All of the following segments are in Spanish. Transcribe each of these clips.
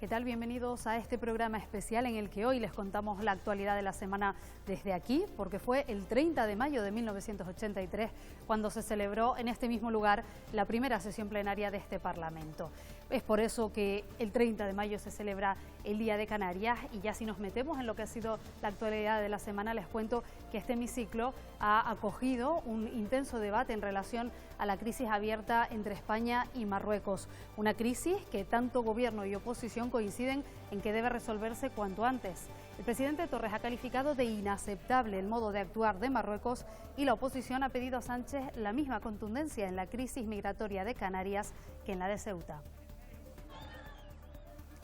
¿Qué tal? Bienvenidos a este programa especial en el que hoy les contamos la actualidad de la semana desde aquí, porque fue el 30 de mayo de 1983 cuando se celebró en este mismo lugar la primera sesión plenaria de este Parlamento. Es por eso que el 30 de mayo se celebra el Día de Canarias, y ya si nos metemos en lo que ha sido la actualidad de la semana, les cuento que este hemiciclo ha acogido un intenso debate en relación a la crisis abierta entre España y Marruecos. Una crisis que tanto gobierno y oposición coinciden en que debe resolverse cuanto antes. El presidente Torres ha calificado de inaceptable el modo de actuar de Marruecos y la oposición ha pedido a Sánchez la misma contundencia en la crisis migratoria de Canarias que en la de Ceuta.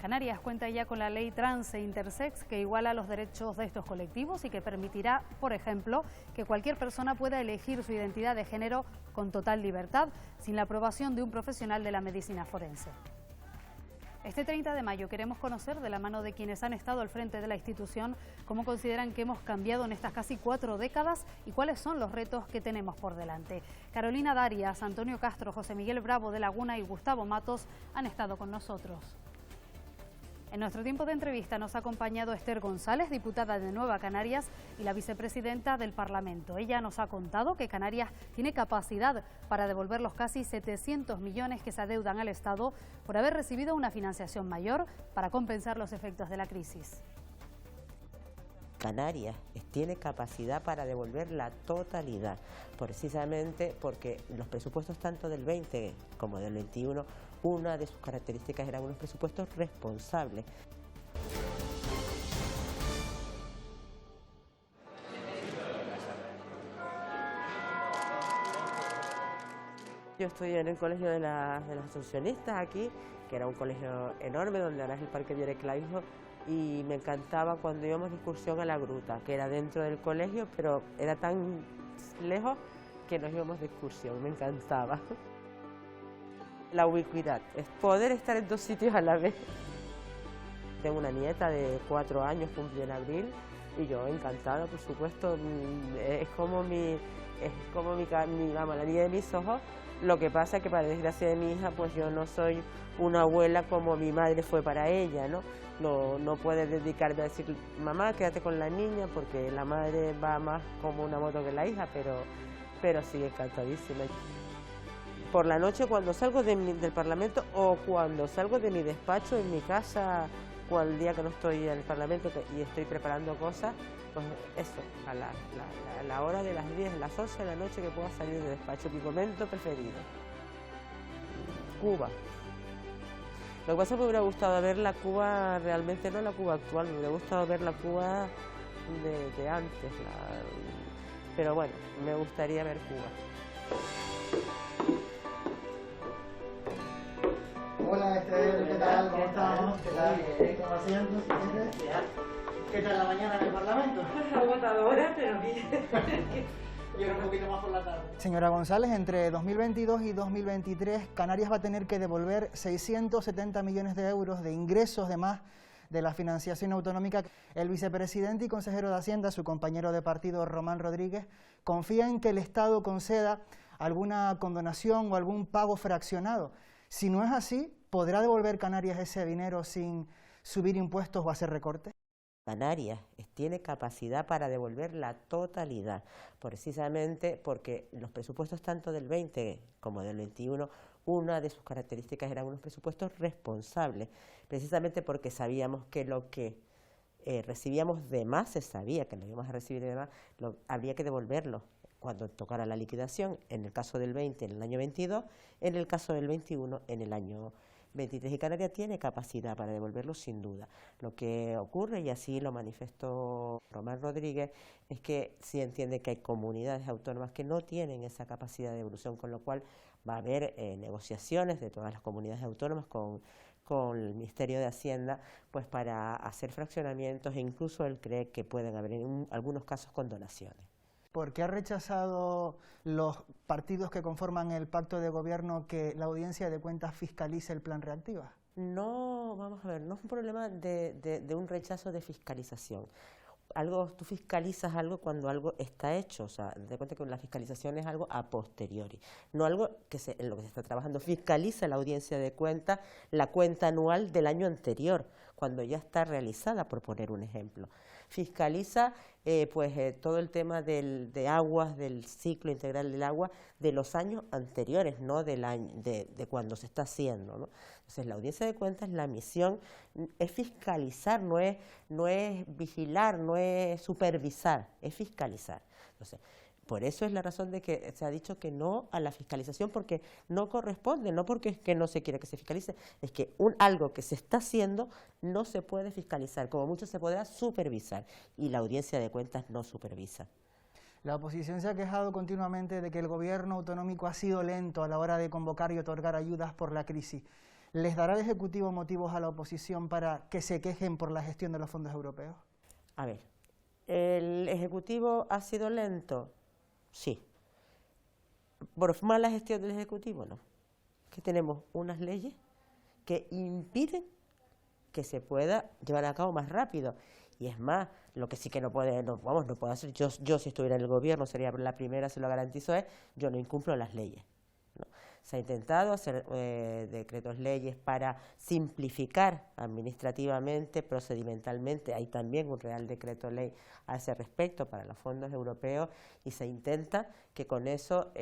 Canarias cuenta ya con la ley trans e intersex que iguala los derechos de estos colectivos y que permitirá, por ejemplo, que cualquier persona pueda elegir su identidad de género con total libertad, sin la aprobación de un profesional de la medicina forense. Este 30 de mayo queremos conocer, de la mano de quienes han estado al frente de la institución, cómo consideran que hemos cambiado en estas casi 4 décadas y cuáles son los retos que tenemos por delante. Carolina Darias, Antonio Castro, José Miguel Bravo de Laguna y Gustavo Matos han estado con nosotros. En nuestro tiempo de entrevista nos ha acompañado Esther González, diputada de Nueva Canarias y la vicepresidenta del Parlamento. Ella nos ha contado que Canarias tiene capacidad para devolver los casi 700 millones que se adeudan al Estado por haber recibido una financiación mayor para compensar los efectos de la crisis. Canarias tiene capacidad para devolver la totalidad, precisamente porque los presupuestos tanto del 20 como del 21, una de sus características eran unos presupuestos responsables. Yo estoy en el colegio de los Asuncionistas aquí, que era un colegio enorme donde ahora es el Parque Viere Clavijo, y me encantaba cuando íbamos de excursión a la gruta, que era dentro del colegio, pero era tan lejos que nos íbamos de excursión, me encantaba. La ubicuidad, es poder estar en 2 sitios a la vez. Tengo una nieta de 4 años, cumplió en abril, y yo encantada, por supuesto, es como la niña de mis ojos. Lo que pasa es que, para desgracia de mi hija, pues yo no soy una abuela como mi madre fue para ella, ¿no? No puede dedicarme a decir, mamá, quédate con la niña, porque la madre va más como una moto que la hija, pero sí, encantadísima. Por la noche, cuando salgo del Parlamento o cuando salgo de mi despacho en mi casa, o el día que no estoy en el Parlamento y estoy preparando cosas, pues eso, a la hora de las 10, las 11 de la noche que pueda salir del despacho, mi momento preferido. Cuba. Lo que pasa es que me hubiera gustado ver la Cuba, realmente no la Cuba actual, me hubiera gustado ver la Cuba de antes, pero bueno, me gustaría ver Cuba. Hola Esther, ¿qué tal? ¿Cómo estamos? ¿Qué tal? ¿Cómo asientos? ¿Qué tal la mañana en el Parlamento? Agotadora, pero bien. Yo era un poquito más por la tarde. Señora González, entre 2022 y 2023, Canarias va a tener que devolver 670 millones de euros de ingresos de más de la financiación autonómica. El vicepresidente y consejero de Hacienda, su compañero de partido Román Rodríguez, confía en que el Estado conceda alguna condonación o algún pago fraccionado. Si no es así, ¿podrá devolver Canarias ese dinero sin subir impuestos o hacer recortes? Canarias tiene capacidad para devolver la totalidad, precisamente porque los presupuestos tanto del 20 como del 21, una de sus características eran unos presupuestos responsables, precisamente porque sabíamos que lo que recibíamos de más, se sabía que lo íbamos a recibir de más, habría que devolverlo cuando tocara la liquidación, en el caso del 20 en el año 22, en el caso del 21 en el año 23. Y Canarias tiene capacidad para devolverlo sin duda. Lo que ocurre, y así lo manifestó Román Rodríguez, es que sí entiende que hay comunidades autónomas que no tienen esa capacidad de devolución, con lo cual va a haber negociaciones de todas las comunidades autónomas con el Ministerio de Hacienda, pues para hacer fraccionamientos, e incluso él cree que pueden haber en algunos casos condonaciones. ¿Por qué ha rechazado los partidos que conforman el pacto de gobierno que la Audiencia de Cuentas fiscalice el plan Reactiva? No, vamos a ver, no es un problema de un rechazo de fiscalización. algo, tú fiscalizas algo cuando algo está hecho, o sea, te cuenta que la fiscalización es algo a posteriori, no algo que en lo que se está trabajando. Fiscaliza la audiencia de cuentas la cuenta anual del año anterior, cuando ya está realizada, por poner un ejemplo. Fiscaliza todo el tema de aguas, del ciclo integral del agua, de los años anteriores, no del año, de cuando se está haciendo, ¿no? Entonces, la audiencia de cuentas, la misión es fiscalizar, no es vigilar, no es supervisar, es fiscalizar. Entonces, por eso es la razón de que se ha dicho que no a la fiscalización, porque no corresponde, no porque es que no se quiere que se fiscalice, es que algo que se está haciendo no se puede fiscalizar, como mucho se podrá supervisar, y la audiencia de cuentas no supervisa. La oposición se ha quejado continuamente de que el gobierno autonómico ha sido lento a la hora de convocar y otorgar ayudas por la crisis. ¿Les dará el Ejecutivo motivos a la oposición para que se quejen por la gestión de los fondos europeos? A ver, ¿el Ejecutivo ha sido lento? Sí. ¿Por mala gestión del Ejecutivo? No. Que tenemos unas leyes que impiden que se pueda llevar a cabo más rápido. Y es más, lo que sí que no puede hacer, yo si estuviera en el gobierno, sería la primera, se lo garantizo, yo no incumplo las leyes, ¿no? Se ha intentado hacer decretos leyes para simplificar administrativamente, procedimentalmente. Hay también un Real Decreto Ley a ese respecto para los fondos europeos y se intenta que con eso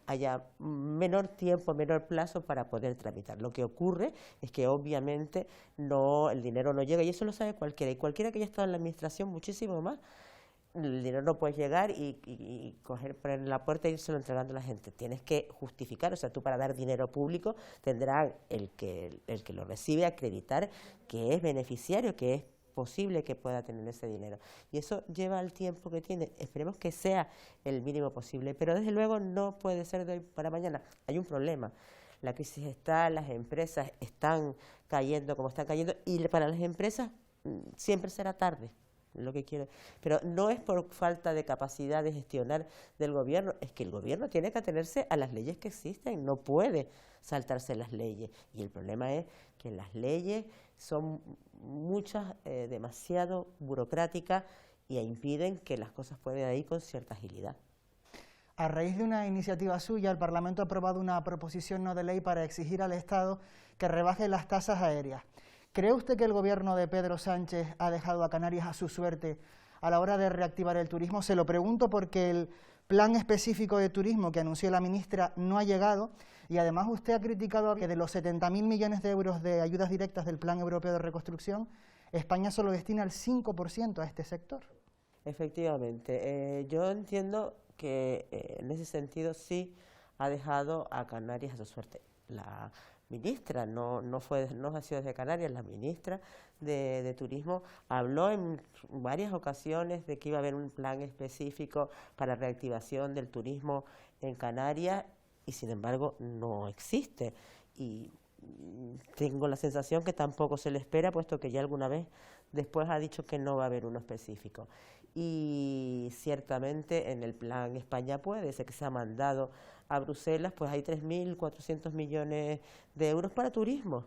haya menor tiempo, menor plazo para poder tramitar. Lo que ocurre es que obviamente el dinero no llega, y eso lo sabe cualquiera, y cualquiera que haya estado en la administración muchísimo más. El dinero no puedes llegar y poner la puerta e irse entregando a la gente. Tienes que justificar, o sea, tú para dar dinero público tendrá el que lo recibe acreditar que es beneficiario, que es posible que pueda tener ese dinero. Y eso lleva el tiempo que tiene. Esperemos que sea el mínimo posible, pero desde luego no puede ser de hoy para mañana. Hay un problema. La crisis está, las empresas están cayendo como están cayendo, y para las empresas siempre será tarde. Lo que quiero, pero no es por falta de capacidad de gestionar del gobierno, es que el gobierno tiene que atenerse a las leyes que existen, no puede saltarse las leyes, y el problema es que las leyes son muchas, demasiado burocráticas, y impiden que las cosas puedan ir con cierta agilidad. A raíz de una iniciativa suya, el Parlamento ha aprobado una proposición no de ley para exigir al Estado que rebaje las tasas aéreas. ¿Cree usted que el gobierno de Pedro Sánchez ha dejado a Canarias a su suerte a la hora de reactivar el turismo? Se lo pregunto porque el plan específico de turismo que anunció la ministra no ha llegado, y además usted ha criticado que de los 70.000 millones de euros de ayudas directas del Plan Europeo de Reconstrucción, España solo destina el 5% a este sector. Efectivamente, yo entiendo que en ese sentido sí ha dejado a Canarias a su suerte. La ministra no ha sido de Canarias, la ministra de Turismo habló en varias ocasiones de que iba a haber un plan específico para reactivación del turismo en Canarias, y sin embargo no existe, y tengo la sensación que tampoco se le espera, puesto que ya alguna vez después ha dicho que no va a haber uno específico. Y ciertamente en el plan España Puede, ese que se ha mandado a Bruselas, pues hay 3.400 millones de euros para turismo.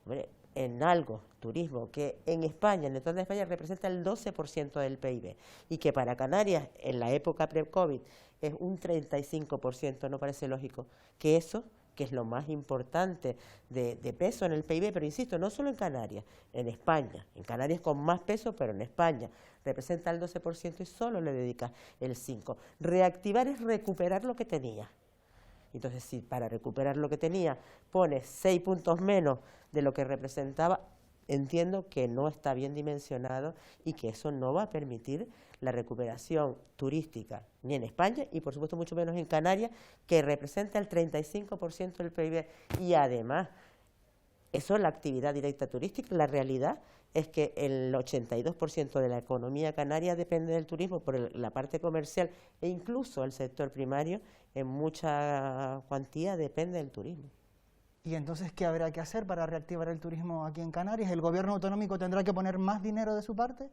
Hombre, en algo, turismo, que en España, en el total de España, representa el 12% del PIB, y que para Canarias, en la época pre-COVID, es un 35%, ¿no parece lógico que eso, que es lo más importante de peso en el PIB, pero insisto, no solo en Canarias, en España, en Canarias con más peso, pero en España representa el 12% y solo le dedica el 5%. Reactivar es recuperar lo que tenía. Entonces, si para recuperar lo que tenía pones 6 puntos menos de lo que representaba, entiendo que no está bien dimensionado y que eso no va a permitir la recuperación turística ni en España y por supuesto mucho menos en Canarias, que representa el 35% del PIB. Y además, eso es la actividad directa turística. La realidad es que el 82% de la economía canaria depende del turismo por la parte comercial, e incluso el sector primario en mucha cuantía depende del turismo. ¿Y entonces qué habrá que hacer para reactivar el turismo aquí en Canarias? ¿El gobierno autonómico tendrá que poner más dinero de su parte?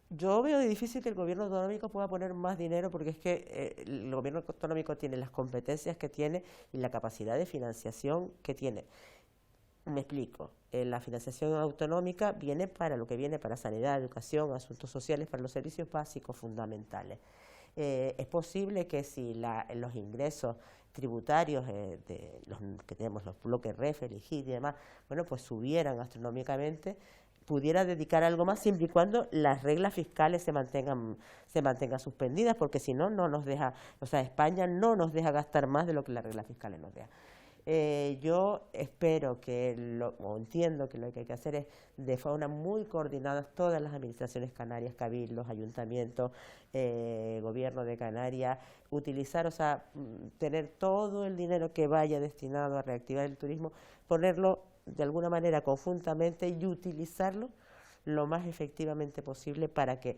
Yo veo difícil que el gobierno autonómico pueda poner más dinero, porque es que el gobierno autonómico tiene las competencias que tiene y la capacidad de financiación que tiene. Me explico. La financiación autonómica viene para lo que viene para sanidad, educación, asuntos sociales, para los servicios básicos fundamentales. Es posible que si los ingresos tributarios de los que tenemos, los bloques REF, el IGI y demás, bueno, pues subieran astronómicamente, pudiera dedicar algo más siempre y cuando las reglas fiscales se mantengan suspendidas, porque si no, no nos deja, o sea, España no nos deja gastar más de lo que las reglas fiscales nos dejan. Yo espero o entiendo que lo que hay que hacer es de forma muy coordinada todas las administraciones canarias, cabildos, ayuntamientos, gobierno de Canarias, utilizar, o sea, tener todo el dinero que vaya destinado a reactivar el turismo, ponerlo de alguna manera conjuntamente y utilizarlo lo más efectivamente posible para que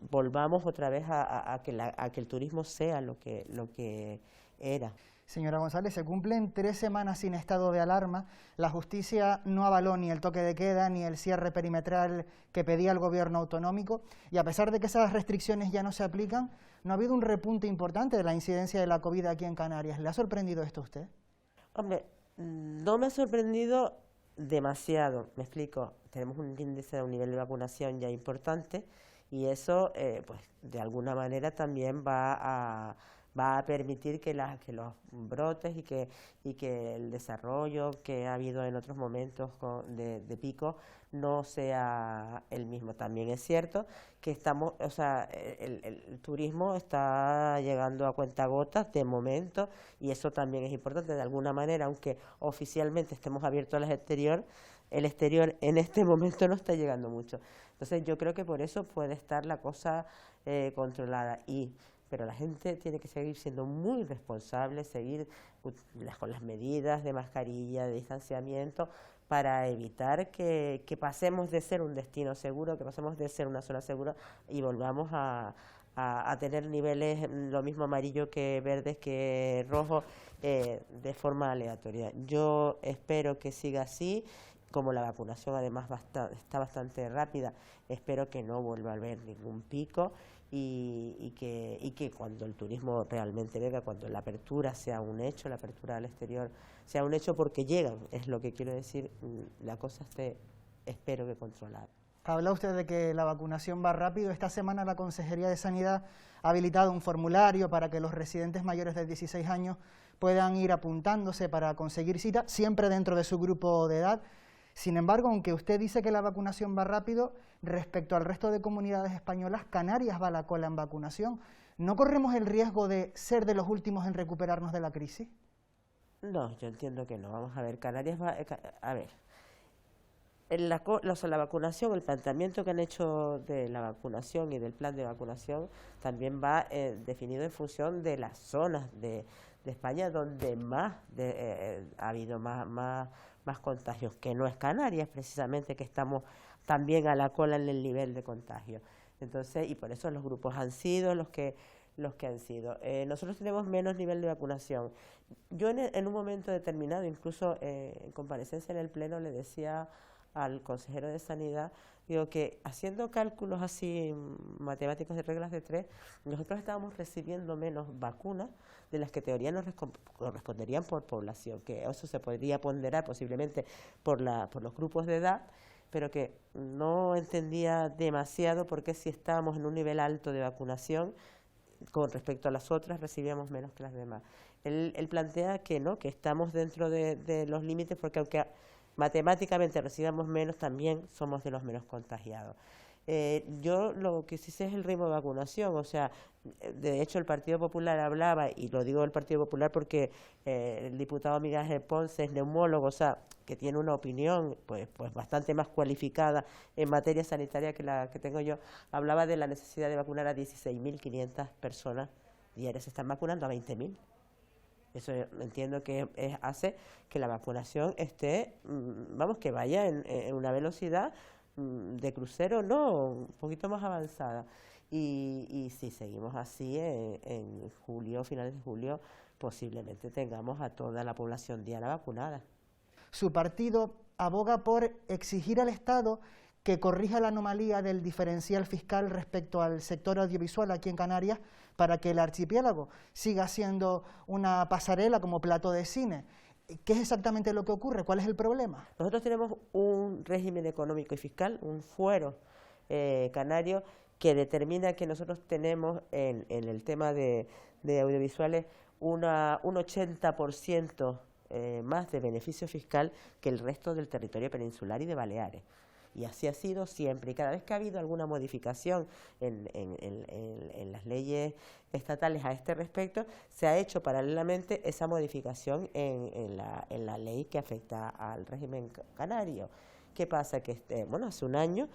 volvamos otra vez a que el turismo sea lo que era. Señora González, se cumplen 3 semanas sin estado de alarma. La justicia no avaló ni el toque de queda ni el cierre perimetral que pedía el gobierno autonómico, y a pesar de que esas restricciones ya no se aplican, no ha habido un repunte importante de la incidencia de la COVID aquí en Canarias. ¿Le ha sorprendido esto a usted? Hombre, no me ha sorprendido demasiado, me explico. Tenemos un índice, un nivel de vacunación ya importante, y eso, pues, de alguna manera también va a permitir que los brotes y que el desarrollo que ha habido en otros momentos de pico no sea el mismo. También es cierto que el turismo está llegando a cuentagotas de momento, y eso también es importante. De alguna manera, aunque oficialmente estemos abiertos al exterior, el exterior en este momento no está llegando mucho. Entonces yo creo que por eso puede estar la cosa controlada, pero la gente tiene que seguir siendo muy responsable, seguir con las medidas de mascarilla, de distanciamiento, para evitar que pasemos de ser un destino seguro, que pasemos de ser una zona segura y volvamos a tener niveles lo mismo amarillo que verdes que rojos de forma aleatoria. Yo espero que siga así. Como la vacunación además está bastante rápida, espero que no vuelva a haber ningún pico y que cuando el turismo realmente venga, cuando la apertura sea un hecho, la apertura al exterior sea un hecho, porque llegan, es lo que quiero decir, la cosa esté, espero que controlada. Habla usted de que la vacunación va rápido. Esta semana la Consejería de Sanidad ha habilitado un formulario para que los residentes mayores de 16 años puedan ir apuntándose para conseguir cita, siempre dentro de su grupo de edad. Sin embargo, aunque usted dice que la vacunación va rápido, respecto al resto de comunidades españolas, Canarias va a la cola en vacunación. ¿No corremos el riesgo de ser de los últimos en recuperarnos de la crisis? No, yo entiendo que no. Vamos a ver, Canarias va... A ver, la vacunación, el planteamiento que han hecho de la vacunación y del plan de vacunación también va definido en función de las zonas de España donde ha habido más contagios, que no es Canarias precisamente, que estamos también a la cola en el nivel de contagio. Entonces, y por eso los grupos han sido los que han sido. Nosotros tenemos menos nivel de vacunación. Yo en un momento determinado, incluso en comparecencia en el Pleno, le decía al consejero de Sanidad, digo que haciendo cálculos así matemáticos de reglas de 3, nosotros estábamos recibiendo menos vacunas de las que en teoría nos corresponderían por población, que eso se podría ponderar posiblemente por los grupos de edad, pero que no entendía demasiado por qué, si estábamos en un nivel alto de vacunación, con respecto a las otras recibíamos menos que las demás. Él plantea que no, que estamos dentro de los límites, porque aunque matemáticamente recibamos menos, también somos de los menos contagiados. Yo lo que sí sé es el ritmo de vacunación, o sea, de hecho el Partido Popular hablaba, y lo digo del Partido Popular porque el diputado Miguel Ángel Ponce es neumólogo, o sea, que tiene una opinión pues bastante más cualificada en materia sanitaria que la que tengo yo, hablaba de la necesidad de vacunar a 16.500 personas diarias. Se están vacunando a 20.000. Eso entiendo que hace que la vacunación esté, que vaya en una velocidad de crucero, no, un poquito más avanzada. Y si seguimos así, en julio, finales de julio, posiblemente tengamos a toda la población diana vacunada. Su partido aboga por exigir al Estado que corrija la anomalía del diferencial fiscal respecto al sector audiovisual aquí en Canarias, para que el archipiélago siga siendo una pasarela como plató de cine. ¿Qué es exactamente lo que ocurre? ¿Cuál es el problema? Nosotros tenemos un régimen económico y fiscal, un fuero canario, que determina que nosotros tenemos en el tema de audiovisuales un 80% más de beneficio fiscal que el resto del territorio peninsular y de Baleares. Y así ha sido siempre. Y cada vez que ha habido alguna modificación en las leyes estatales a este respecto, se ha hecho paralelamente esa modificación en la ley que afecta al régimen canario. ¿Qué pasa? Que hace un año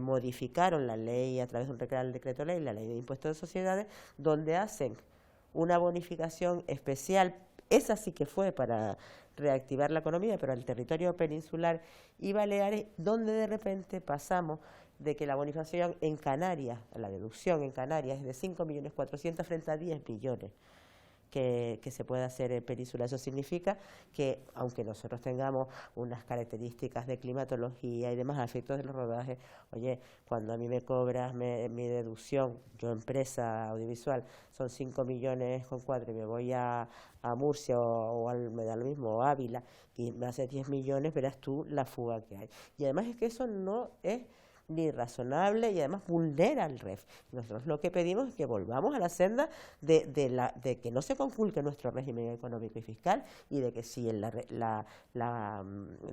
modificaron la ley a través de un real decreto ley, la ley de impuestos de sociedades, donde hacen una bonificación especial. Esa sí que fue para reactivar la economía, pero al territorio peninsular y Baleares, donde de repente pasamos de que la bonificación en Canarias, la deducción en Canarias es de 5.400.000 frente a 10 millones que se puede hacer en península. Eso significa que, aunque nosotros tengamos unas características de climatología y demás a efectos de los rodajes, oye, cuando a mí me cobras mi deducción, yo empresa audiovisual, son 5,4 millones y me voy a Murcia me da lo mismo, o Ávila, y me hace 10 millones, verás tú la fuga que hay. Y además es que eso no es ni razonable y además vulnera al REF. Nosotros lo que pedimos es que volvamos a la senda de que no se conculque nuestro régimen económico y fiscal, y de que si la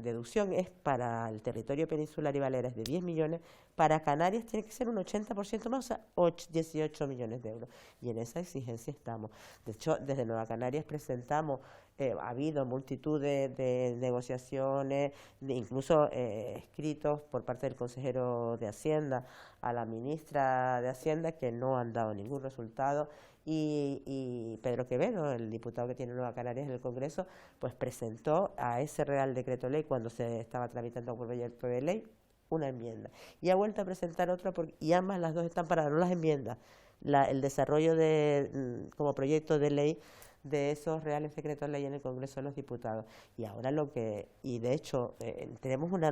deducción es para el territorio peninsular y Baleares de 10 millones, para Canarias tiene que ser un 80% más, o sea, 18 millones de euros. Y en esa exigencia estamos. De hecho, desde Nueva Canarias presentamos, ha habido multitud de negociaciones, incluso escritos por parte del consejero de Hacienda a la ministra de Hacienda, que no han dado ningún resultado. Y Pedro Quevedo, el diputado que tiene Nueva Canarias en el Congreso, pues presentó a ese Real Decreto Ley, cuando se estaba tramitando por proyecto de ley, una enmienda. Y ha vuelto a presentar otra, y ambas, las dos están para no las enmiendas, el desarrollo como proyecto de ley de esos reales decretos ley en el Congreso de los Diputados. Y ahora y de hecho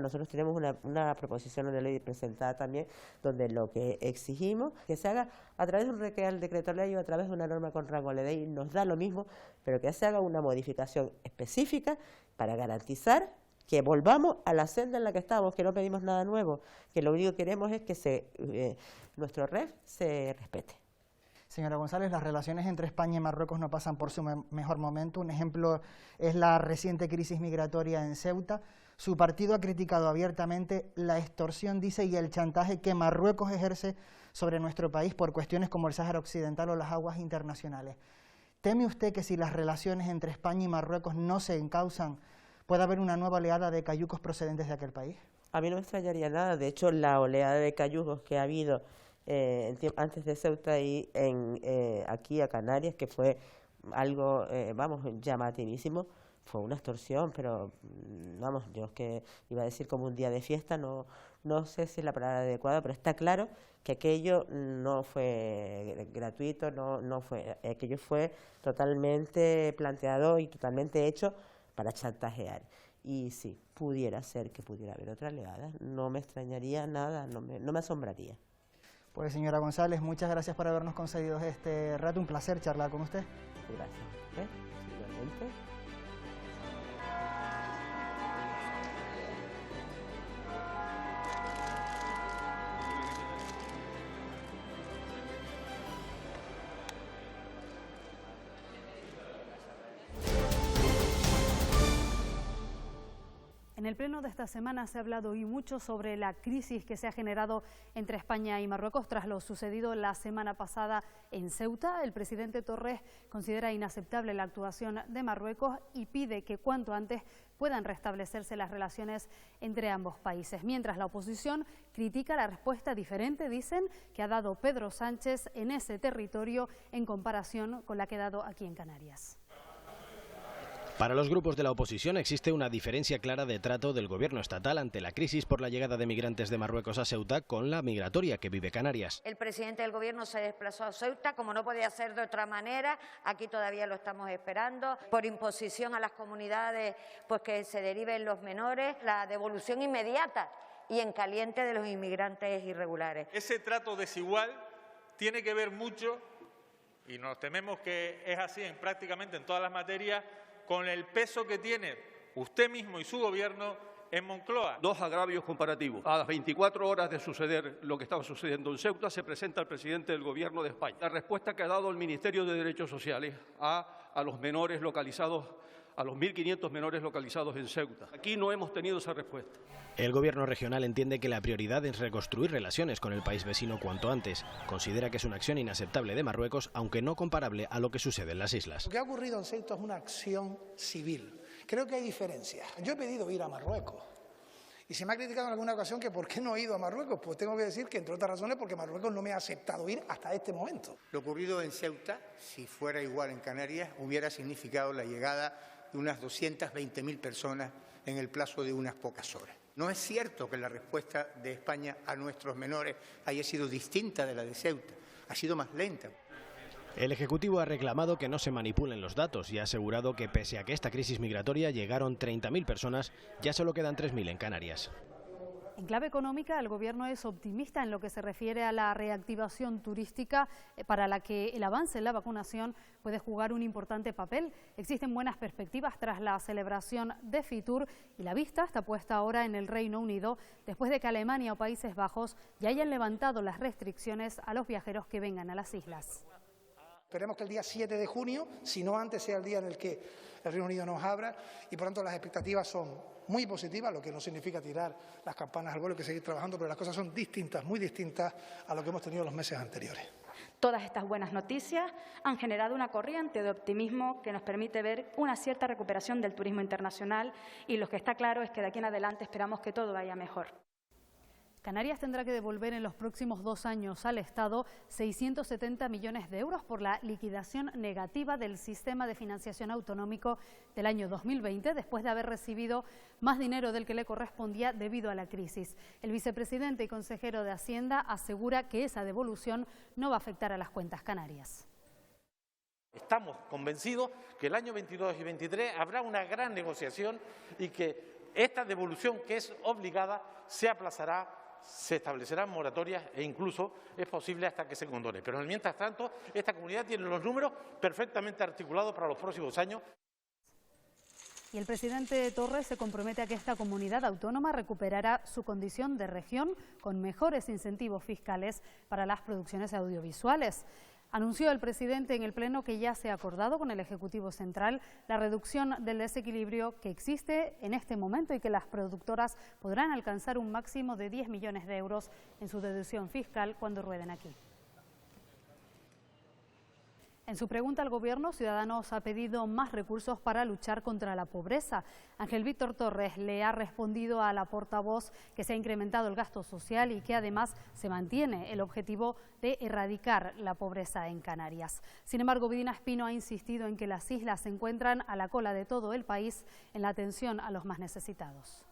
nosotros tenemos una proposición de ley presentada también, donde lo que exigimos que se haga a través de un real decreto ley o a través de una norma con rango de ley, nos da lo mismo, pero que se haga una modificación específica para garantizar que volvamos a la senda en la que estábamos, que no pedimos nada nuevo, que lo único que queremos es que nuestro REF se respete. Señora González, las relaciones entre España y Marruecos no pasan por su mejor momento. Un ejemplo es la reciente crisis migratoria en Ceuta. Su partido ha criticado abiertamente la extorsión, dice, y el chantaje que Marruecos ejerce sobre nuestro país por cuestiones como el Sáhara Occidental o las aguas internacionales. ¿Teme usted que si las relaciones entre España y Marruecos no se encausan, puede haber una nueva oleada de cayucos procedentes de aquel país? A mí no me extrañaría nada. De hecho, la oleada de cayucos que ha habido antes de Ceuta y aquí a Canarias, que fue algo, llamativísimo, fue una extorsión, pero yo es que iba a decir como un día de fiesta, no sé si es la palabra adecuada, pero está claro que aquello no fue gratuito, aquello fue totalmente planteado y totalmente hecho para chantajear. Y sí, pudiera ser que pudiera haber otra oleada, no me extrañaría nada, no me asombraría. Pues señora González, muchas gracias por habernos concedido este rato, un placer charlar con usted. Gracias. Igualmente. En el pleno de esta semana se ha hablado hoy mucho sobre la crisis que se ha generado entre España y Marruecos tras lo sucedido la semana pasada en Ceuta. El presidente Torres considera inaceptable la actuación de Marruecos y pide que cuanto antes puedan restablecerse las relaciones entre ambos países. Mientras la oposición critica la respuesta diferente, dicen, que ha dado Pedro Sánchez en ese territorio en comparación con la que ha dado aquí en Canarias. Para los grupos de la oposición existe una diferencia clara de trato del gobierno estatal ante la crisis por la llegada de migrantes de Marruecos a Ceuta con la migratoria que vive Canarias. El presidente del gobierno se desplazó a Ceuta, como no podía ser de otra manera, aquí todavía lo estamos esperando, por imposición a las comunidades pues que se deriven los menores, la devolución inmediata y en caliente de los inmigrantes irregulares. Ese trato desigual tiene que ver mucho, y nos tememos que es así prácticamente en todas las materias, con el peso que tiene usted mismo y su gobierno en Moncloa. Dos agravios comparativos. A las 24 horas de suceder lo que estaba sucediendo en Ceuta, se presenta el presidente del Gobierno de España. La respuesta que ha dado el Ministerio de Derechos Sociales a los menores localizados, a los 1.500 menores localizados en Ceuta. Aquí no hemos tenido esa respuesta. El gobierno regional entiende que la prioridad es reconstruir relaciones con el país vecino cuanto antes. Considera que es una acción inaceptable de Marruecos, aunque no comparable a lo que sucede en las islas. Lo que ha ocurrido en Ceuta es una acción civil. Creo que hay diferencias. Yo he pedido ir a Marruecos y se me ha criticado en alguna ocasión que por qué no he ido a Marruecos. Pues tengo que decir que, entre otras razones, porque Marruecos no me ha aceptado ir hasta este momento. Lo ocurrido en Ceuta, si fuera igual en Canarias, hubiera significado la llegada de unas 220.000 personas en el plazo de unas pocas horas. No es cierto que la respuesta de España a nuestros menores haya sido distinta de la de Ceuta, ha sido más lenta. El Ejecutivo ha reclamado que no se manipulen los datos y ha asegurado que pese a que esta crisis migratoria llegaron 30.000 personas, ya solo quedan 3.000 en Canarias. En clave económica, el Gobierno es optimista en lo que se refiere a la reactivación turística, para la que el avance en la vacunación puede jugar un importante papel. Existen buenas perspectivas tras la celebración de Fitur y la vista está puesta ahora en el Reino Unido, después de que Alemania o Países Bajos ya hayan levantado las restricciones a los viajeros que vengan a las islas. Esperemos que el día 7 de junio, si no antes, sea el día en el que el Reino Unido nos abra y por tanto las expectativas son muy positivas, lo que no significa tirar las campanas al vuelo, hay que seguir trabajando, pero las cosas son distintas, muy distintas a lo que hemos tenido los meses anteriores. Todas estas buenas noticias han generado una corriente de optimismo que nos permite ver una cierta recuperación del turismo internacional y lo que está claro es que de aquí en adelante esperamos que todo vaya mejor. Canarias tendrá que devolver en los próximos 2 años al Estado 670 millones de euros por la liquidación negativa del sistema de financiación autonómico del año 2020, después de haber recibido más dinero del que le correspondía debido a la crisis. El vicepresidente y consejero de Hacienda asegura que esa devolución no va a afectar a las cuentas canarias. Estamos convencidos que el año 22 y 23 habrá una gran negociación y que esta devolución, que es obligada, se aplazará, se establecerán moratorias e incluso es posible hasta que se condone. Pero mientras tanto, esta comunidad tiene los números perfectamente articulados para los próximos años. Y el presidente Torres se compromete a que esta comunidad autónoma recuperará su condición de región con mejores incentivos fiscales para las producciones audiovisuales. Anunció el presidente en el Pleno que ya se ha acordado con el Ejecutivo Central la reducción del desequilibrio que existe en este momento y que las productoras podrán alcanzar un máximo de 10 millones de euros en su deducción fiscal cuando rueden aquí. En su pregunta al Gobierno, Ciudadanos ha pedido más recursos para luchar contra la pobreza. Ángel Víctor Torres le ha respondido a la portavoz que se ha incrementado el gasto social y que además se mantiene el objetivo de erradicar la pobreza en Canarias. Sin embargo, Vidina Espino ha insistido en que las islas se encuentran a la cola de todo el país en la atención a los más necesitados.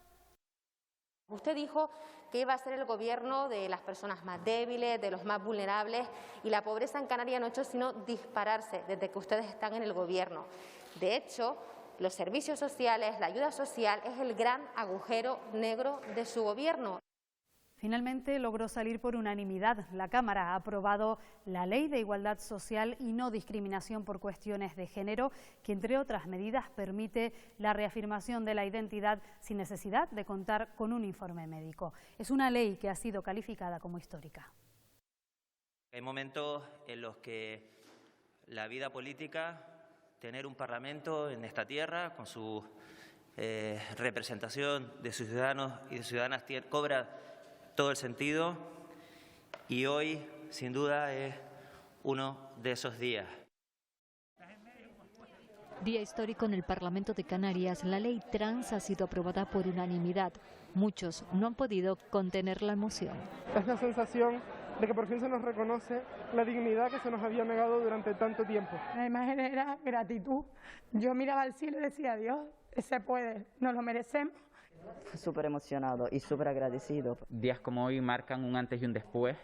Usted dijo que iba a ser el gobierno de las personas más débiles, de los más vulnerables, y la pobreza en Canarias no ha hecho sino dispararse desde que ustedes están en el gobierno. De hecho, los servicios sociales, la ayuda social es el gran agujero negro de su gobierno. Finalmente logró salir por unanimidad. La Cámara ha aprobado la Ley de Igualdad Social y No Discriminación por Cuestiones de Género, que entre otras medidas permite la reafirmación de la identidad sin necesidad de contar con un informe médico. Es una ley que ha sido calificada como histórica. Hay momentos en los que la vida política, tener un parlamento en esta tierra con su representación de sus ciudadanos y de ciudadanas cobra todo el sentido y hoy, sin duda, es uno de esos días. Día histórico en el Parlamento de Canarias. La ley trans ha sido aprobada por unanimidad. Muchos no han podido contener la emoción. Es la sensación de que por fin se nos reconoce la dignidad que se nos había negado durante tanto tiempo. La imagen era gratitud. Yo miraba al cielo y decía, Dios, se puede, nos lo merecemos. Súper emocionado y súper agradecido. Días como hoy marcan un antes y un después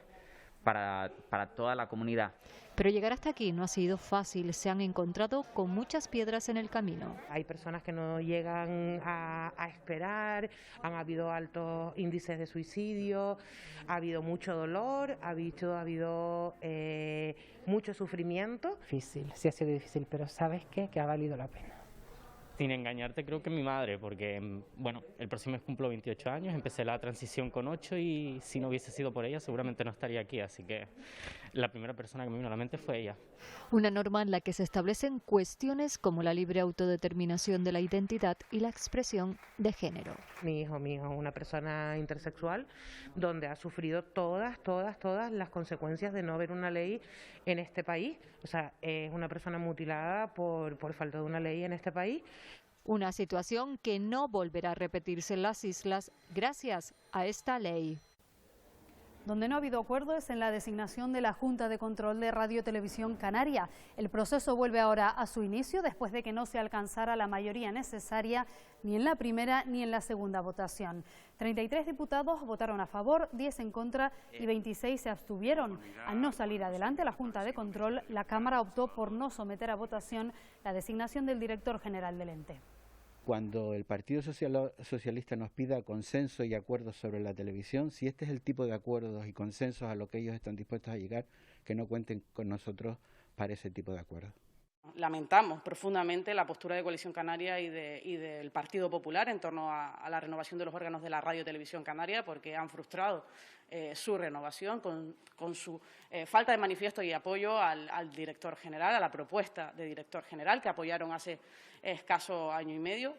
para toda la comunidad. Pero llegar hasta aquí no ha sido fácil, se han encontrado con muchas piedras en el camino. Hay personas que no llegan a esperar, han habido altos índices de suicidio, ha habido mucho dolor, ha habido mucho sufrimiento. Difícil, sí ha sido difícil, pero ¿sabes qué? Que ha valido la pena. Sin engañarte, creo que mi madre, porque, bueno, el próximo mes cumplo 28 años, empecé la transición con 8 y si no hubiese sido por ella seguramente no estaría aquí, así que la primera persona que me vino a la mente fue ella. Una norma en la que se establecen cuestiones como la libre autodeterminación de la identidad y la expresión de género. Mi hijo, una persona intersexual, donde ha sufrido todas las consecuencias de no haber una ley en este país. O sea, es una persona mutilada por falta de una ley en este país. Una situación que no volverá a repetirse en las islas gracias a esta ley. Donde no ha habido acuerdo es en la designación de la Junta de Control de Radio Televisión Canaria. El proceso vuelve ahora a su inicio después de que no se alcanzara la mayoría necesaria ni en la primera ni en la segunda votación. 33 diputados votaron a favor, 10 en contra y 26 se abstuvieron. Al no salir adelante la Junta de Control, la Cámara optó por no someter a votación la designación del director general del ente. Cuando el Partido Socialista nos pida consenso y acuerdos sobre la televisión, si este es el tipo de acuerdos y consensos a los que ellos están dispuestos a llegar, que no cuenten con nosotros para ese tipo de acuerdos. Lamentamos profundamente la postura de Coalición Canaria y del Partido Popular en torno a la renovación de los órganos de la Radio Televisión Canaria, porque han frustrado su renovación con su falta de manifiesto y apoyo al director general, a la propuesta de director general que apoyaron hace escaso año y medio.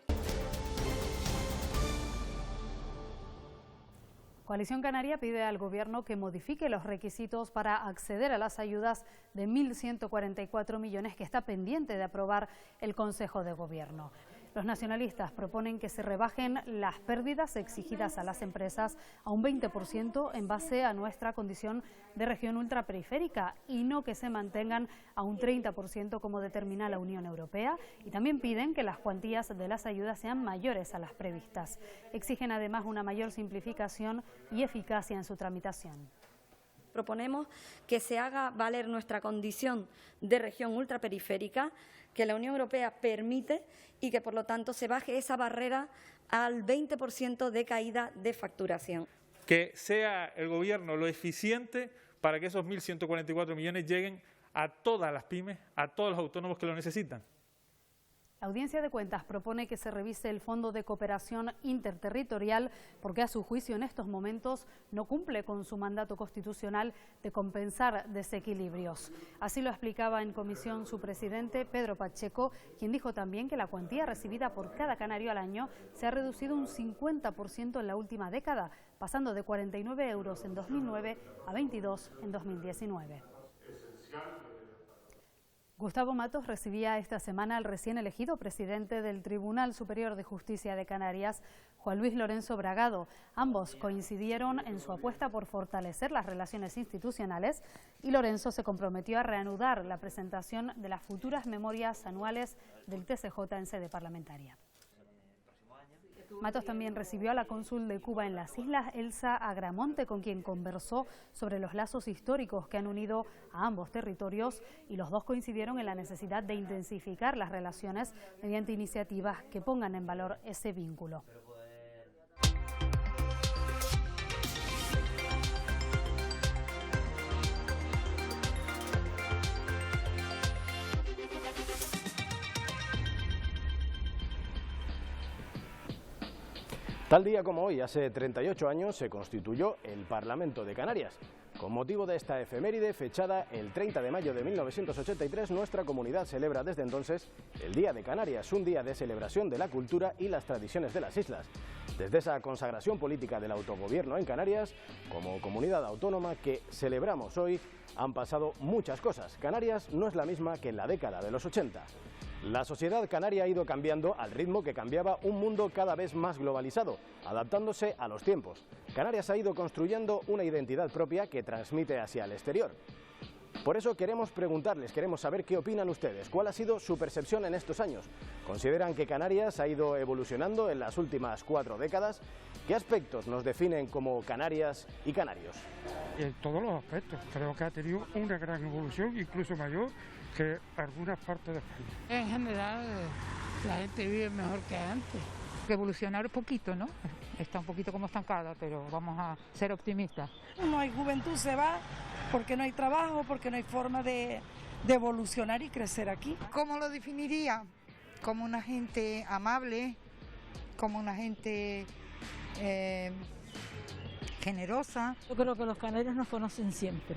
Coalición Canaria pide al Gobierno que modifique los requisitos para acceder a las ayudas de 1.144 millones que está pendiente de aprobar el Consejo de Gobierno. Los nacionalistas proponen que se rebajen las pérdidas exigidas a las empresas a un 20% en base a nuestra condición de región ultraperiférica y no que se mantengan a un 30% como determina la Unión Europea, y también piden que las cuantías de las ayudas sean mayores a las previstas. Exigen además una mayor simplificación y eficacia en su tramitación. Proponemos que se haga valer nuestra condición de región ultraperiférica, que la Unión Europea permite y que, por lo tanto, se baje esa barrera al 20% de caída de facturación. Que sea el Gobierno lo eficiente para que esos 1.144 millones lleguen a todas las pymes, a todos los autónomos que lo necesitan. La Audiencia de Cuentas propone que se revise el Fondo de Cooperación Interterritorial porque a su juicio en estos momentos no cumple con su mandato constitucional de compensar desequilibrios. Así lo explicaba en comisión su presidente Pedro Pacheco, quien dijo también que la cuantía recibida por cada canario al año se ha reducido un 50% en la última década, pasando de 49 euros en 2009 a 22 en 2019. Gustavo Matos recibía esta semana al recién elegido presidente del Tribunal Superior de Justicia de Canarias, Juan Luis Lorenzo Bragado. Ambos coincidieron en su apuesta por fortalecer las relaciones institucionales y Lorenzo se comprometió a reanudar la presentación de las futuras memorias anuales del TCJ en sede parlamentaria. Matos también recibió a la cónsul de Cuba en las islas, Elsa Agramonte, con quien conversó sobre los lazos históricos que han unido a ambos territorios, y los dos coincidieron en la necesidad de intensificar las relaciones mediante iniciativas que pongan en valor ese vínculo. Tal día como hoy, hace 38 años, se constituyó el Parlamento de Canarias. Con motivo de esta efeméride, fechada el 30 de mayo de 1983, nuestra comunidad celebra desde entonces el Día de Canarias, un día de celebración de la cultura y las tradiciones de las islas. Desde esa consagración política del autogobierno en Canarias, como comunidad autónoma que celebramos hoy, han pasado muchas cosas. Canarias no es la misma que en la década de los 80. La sociedad canaria ha ido cambiando al ritmo que cambiaba un mundo cada vez más globalizado, adaptándose a los tiempos. Canarias ha ido construyendo una identidad propia que transmite hacia el exterior. Por eso queremos preguntarles, queremos saber qué opinan ustedes, cuál ha sido su percepción en estos años. ¿Consideran que Canarias ha ido evolucionando en las últimas 4 décadas? ¿Qué aspectos nos definen como Canarias y canarios? En todos los aspectos, creo que ha tenido una gran evolución, incluso mayor que algunas partes de España. En general, la gente vive mejor que antes. Evolucionar un poquito, ¿no? Está un poquito como estancada, pero vamos a ser optimistas. No hay juventud, se va porque no hay trabajo, porque no hay forma de evolucionar y crecer aquí. ¿Cómo lo definiría? como una gente amable, como una gente generosa. Yo creo que los canarios nos conocen siempre,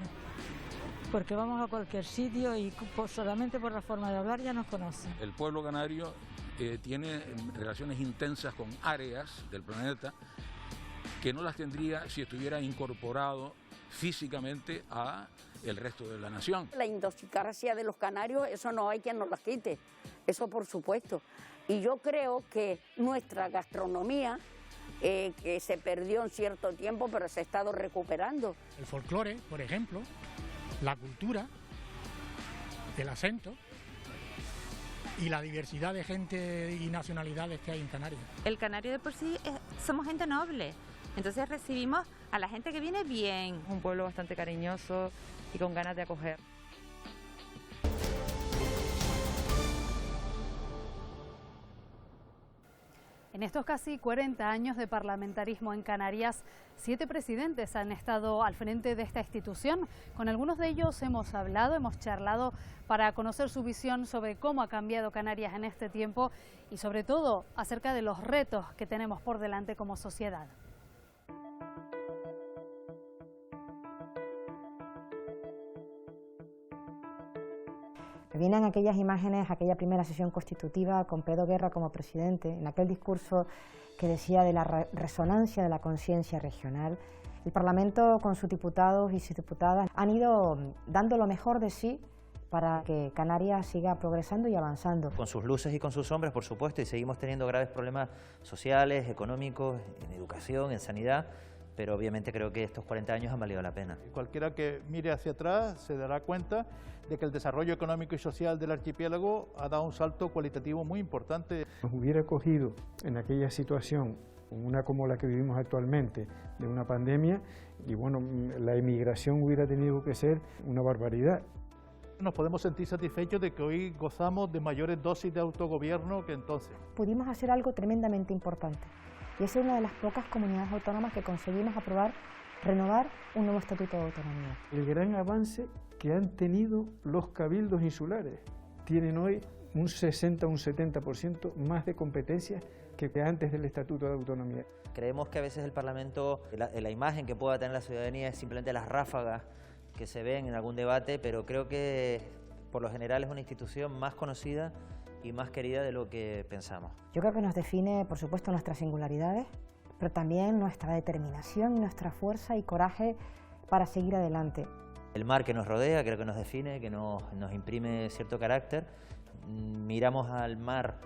porque vamos a cualquier sitio y solamente por la forma de hablar ya nos conocen. El pueblo canario tiene relaciones intensas con áreas del planeta que no las tendría si estuviera incorporado físicamente a el resto de la nación. La idiosincrasia de los canarios, eso no hay quien nos la quite, eso por supuesto. Y yo creo que nuestra gastronomía, que se perdió en cierto tiempo, pero se ha estado recuperando. El folclore, por ejemplo, la cultura, el acento y la diversidad de gente y nacionalidades que hay en Canarias. El canario de por sí somos gente noble, entonces recibimos a la gente que viene bien. Un pueblo bastante cariñoso y con ganas de acoger. En estos casi 40 años de parlamentarismo en Canarias, 7 presidentes han estado al frente de esta institución. Con algunos de ellos hemos charlado para conocer su visión sobre cómo ha cambiado Canarias en este tiempo y sobre todo acerca de los retos que tenemos por delante como sociedad. Me vienen aquellas imágenes, aquella primera sesión constitutiva con Pedro Guerra como presidente, en aquel discurso que decía de la resonancia de la conciencia regional. El Parlamento, con sus diputados y sus diputadas, han ido dando lo mejor de sí para que Canarias siga progresando y avanzando. Con sus luces y con sus sombras, por supuesto, y seguimos teniendo graves problemas sociales, económicos, en educación, en sanidad, pero obviamente creo que estos 40 años han valido la pena. Cualquiera que mire hacia atrás se dará cuenta de que el desarrollo económico y social del archipiélago ha dado un salto cualitativo muy importante. Nos hubiera cogido en aquella situación, una como la que vivimos actualmente, de una pandemia, y bueno, la emigración hubiera tenido que ser una barbaridad. Nos podemos sentir satisfechos de que hoy gozamos de mayores dosis de autogobierno que entonces. Pudimos hacer algo tremendamente importante, y es una de las pocas comunidades autónomas que conseguimos renovar un nuevo estatuto de autonomía. El gran avance que han tenido los cabildos insulares. Tienen hoy un 60 o un 70% más de competencias que antes del Estatuto de Autonomía. Creemos que a veces el Parlamento, la imagen que pueda tener la ciudadanía es simplemente las ráfagas que se ven en algún debate, pero creo que por lo general es una institución más conocida y más querida de lo que pensamos. Yo creo que nos define, por supuesto, nuestras singularidades, pero también nuestra determinación, nuestra fuerza y coraje para seguir adelante. El mar que nos rodea creo que nos define, que nos imprime cierto carácter. Miramos al mar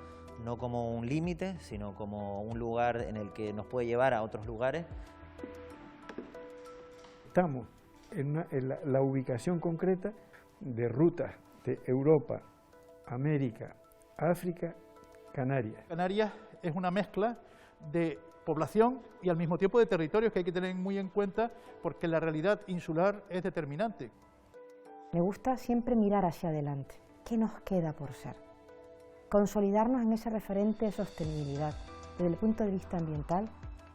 no como un límite, sino como un lugar en el que nos puede llevar a otros lugares. Estamos en la ubicación concreta de rutas de Europa, América, África, Canarias. Canarias es una mezcla de población y al mismo tiempo de territorios que hay que tener muy en cuenta porque la realidad insular es determinante. Me gusta siempre mirar hacia adelante. ¿Qué nos queda por ser? Consolidarnos en ese referente de sostenibilidad desde el punto de vista ambiental,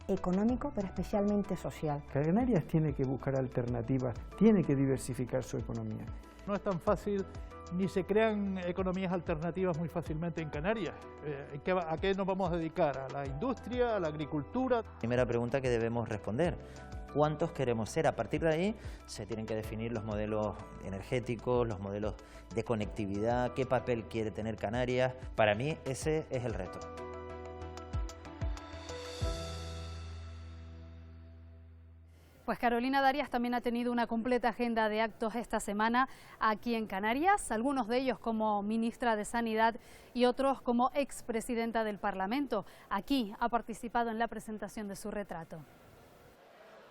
económico, pero especialmente social. Canarias tiene que buscar alternativas, tiene que diversificar su economía. No es tan fácil ni se crean economías alternativas muy fácilmente en Canarias. ¿A qué nos vamos a dedicar? ¿A la industria, a la agricultura? Primera pregunta que debemos responder. ¿Cuántos queremos ser? A partir de ahí se tienen que definir los modelos energéticos, los modelos de conectividad, qué papel quiere tener Canarias. Para mí ese es el reto. Pues Carolina Darias también ha tenido una completa agenda de actos esta semana aquí en Canarias, algunos de ellos como ministra de Sanidad y otros como expresidenta del Parlamento. Aquí ha participado en la presentación de su retrato.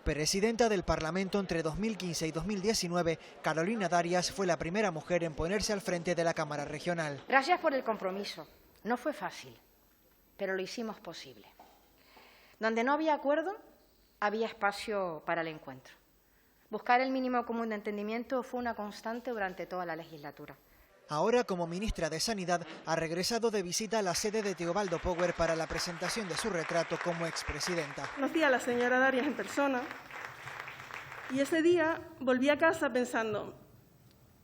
Presidenta del Parlamento entre 2015 y 2019, Carolina Darias fue la primera mujer en ponerse al frente de la Cámara Regional. Gracias por el compromiso. No fue fácil, pero lo hicimos posible. Donde no había acuerdo, había espacio para el encuentro. Buscar el mínimo común de entendimiento fue una constante durante toda la legislatura. Ahora, como ministra de Sanidad, ha regresado de visita a la sede de Teobaldo Power para la presentación de su retrato como expresidenta. Conocí a la señora Darias en persona y ese día volví a casa pensando,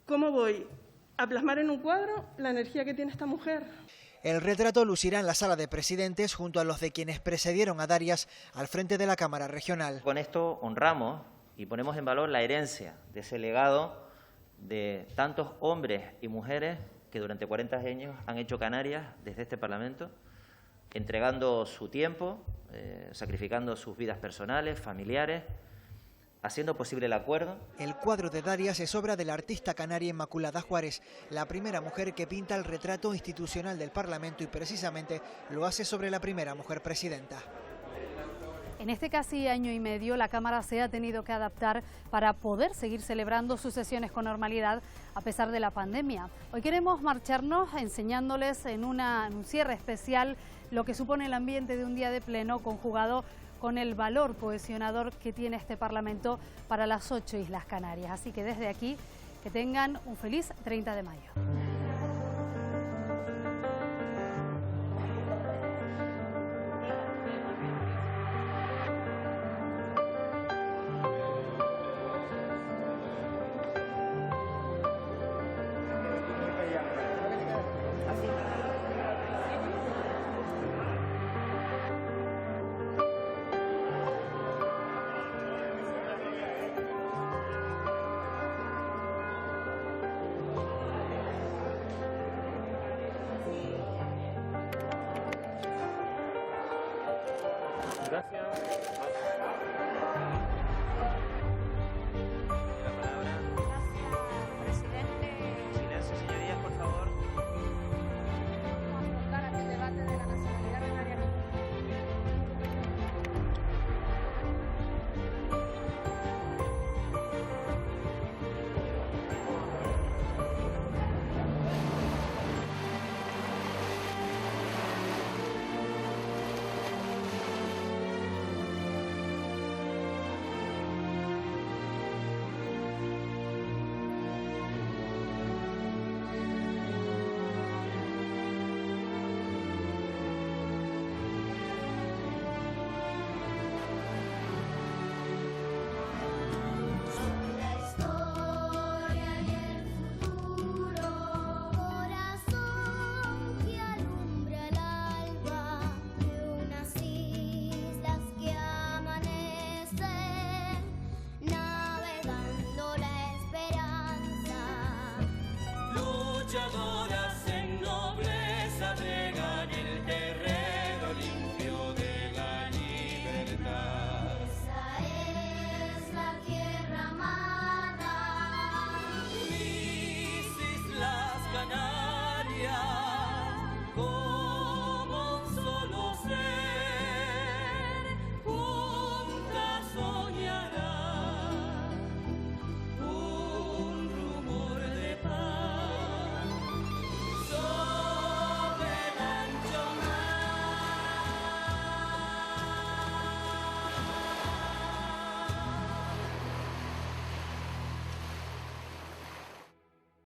¿cómo voy a plasmar en un cuadro la energía que tiene esta mujer? El retrato lucirá en la sala de presidentes junto a los de quienes precedieron a Darias al frente de la Cámara Regional. Con esto honramos y ponemos en valor la herencia de ese legado de tantos hombres y mujeres que durante 40 años han hecho Canarias desde este Parlamento, entregando su tiempo, sacrificando sus vidas personales, familiares, haciendo posible el acuerdo. El cuadro de Darias es obra de la artista canaria Inmaculada Juárez, la primera mujer que pinta el retrato institucional del Parlamento y precisamente lo hace sobre la primera mujer presidenta. En este casi año y medio, la Cámara se ha tenido que adaptar para poder seguir celebrando sus sesiones con normalidad a pesar de la pandemia. Hoy queremos marcharnos enseñándoles en un cierre especial lo que supone el ambiente de un día de pleno conjugado con el valor cohesionador que tiene este Parlamento para las 8 Islas Canarias. Así que desde aquí, que tengan un feliz 30 de mayo. Gracias.